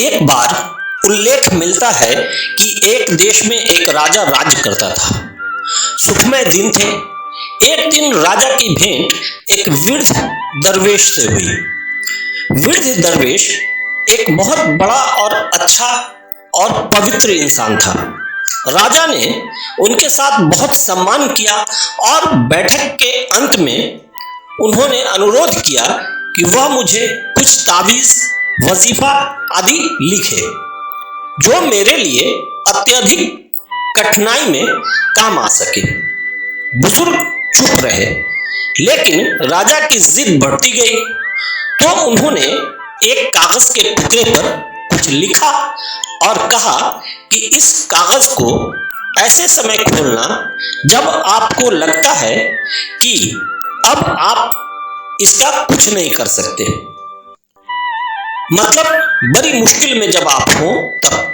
एक बार उल्लेख मिलता है कि एक देश में एक राजा राज्य करता था। सुखमय दिन थे। एक दिन राजा की भेंट एक वृद्ध दरवेश से हुई। वृद्ध दरवेश एक बहुत बड़ा और अच्छा और पवित्र इंसान था। राजा ने उनके साथ बहुत सम्मान किया और बैठक के अंत में उन्होंने अनुरोध किया कि वह मुझे कुछ तावीज़, वजीफा आदि लिखे जो मेरे लिए अत्यधिक कठिनाई में काम आ सके। बुजुर्ग चुप रहे, लेकिन राजा की जिद बढ़ती गई तो उन्होंने एक कागज के टुकड़े पर कुछ लिखा और कहा कि इस कागज को ऐसे समय खोलना जब आपको लगता है कि अब आप इसका कुछ नहीं कर सकते, मतलब बड़ी मुश्किल में जब आप हो तब।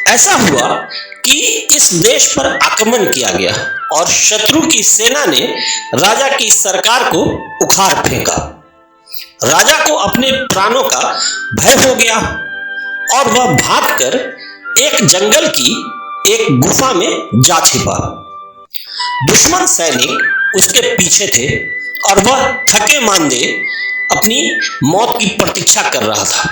ऐसा हुआ कि इस देश पर आक्रमण किया गया और शत्रु की सेना ने राजा की सरकार को उखाड़ फेंका। राजा को अपने प्राणों का भय हो गया और वह भागकर एक जंगल की एक गुफा में जा छिपा। दुश्मन सैनिक उसके पीछे थे और वह थके मांदे अपनी मौत की प्रतीक्षा कर रहा था।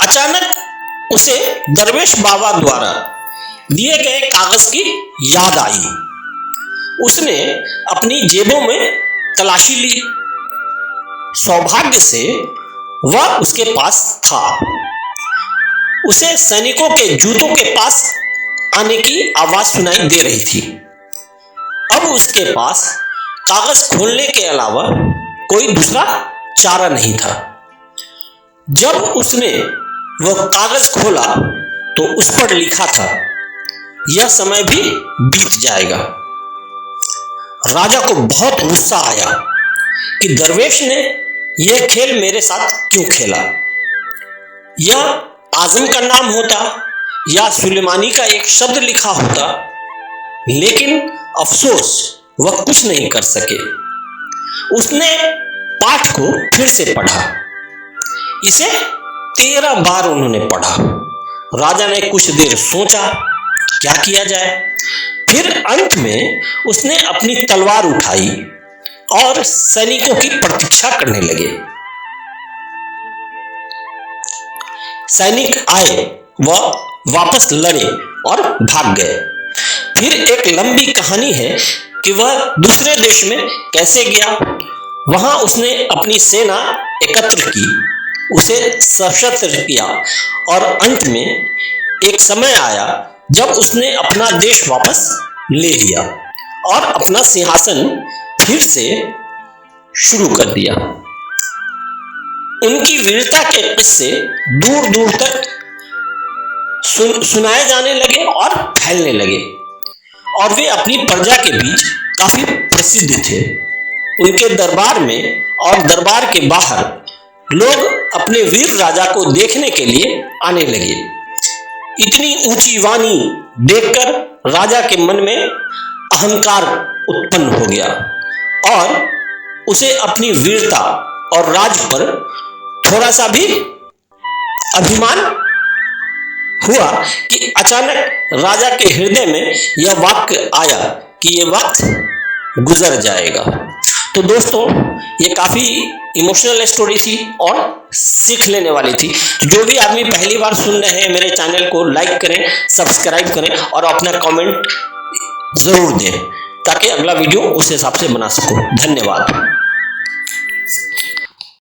अचानक उसे दरवेश बाबा द्वारा दिए गए कागज की याद आई। उसने अपनी जेबों में तलाशी ली। सौभाग्य से वह उसके पास था। उसे सैनिकों के जूतों के पास आने की आवाज सुनाई दे रही थी। अब उसके पास कागज खोलने के अलावा कोई दूसरा चारा नहीं था। जब उसने वह कागज खोला तो उस पर लिखा था, यह समय भी बीत जाएगा। राजा को बहुत गुस्सा आया कि दरवेश ने यह खेल मेरे साथ क्यों खेला। यह आजम का नाम होता या सुलेमानी का एक शब्द लिखा होता, लेकिन अफसोस वह कुछ नहीं कर सके। उसने पाठ को फिर से पढ़ा। इसे 13 बार उन्होंने पढ़ा। राजा ने कुछ देर सोचा क्या किया जाए। फिर अंत में उसने अपनी तलवार उठाई और सैनिकों की प्रतीक्षा करने लगे। सैनिक आए, वह वापस लड़े और भाग गए। फिर एक लंबी कहानी है कि वह दूसरे देश में कैसे गया। वहां उसने अपनी सेना एकत्र की, उसे सशस्त्र किया और अंत में एक समय आया जब उसने अपना देश वापस ले लिया और अपना सिंहासन फिर से शुरू कर दिया। उनकी वीरता के किस्से दूर दूर तक सुनाए जाने लगे और फैलने लगे और वे अपनी प्रजा के बीच काफी प्रसिद्ध थे। उनके दरबार में और दरबार के बाहर लोग अपने वीर राजा को देखने के लिए आने लगे। इतनी ऊंची वाणी देखकर राजा के मन में अहंकार उत्पन्न हो गया और उसे अपनी वीरता और राज पर थोड़ा सा भी अभिमान हुआ कि अचानक राजा के हृदय में यह वाक्य आया कि यह वक्त गुजर जाएगा। तो दोस्तों, ये काफी इमोशनल स्टोरी थी और सीख लेने वाली थी। तो जो भी आदमी पहली बार सुन रहे हैं, मेरे चैनल को लाइक करें, सब्सक्राइब करें और अपना कमेंट जरूर दें ताकि अगला वीडियो उस हिसाब से बना सकूं। धन्यवाद।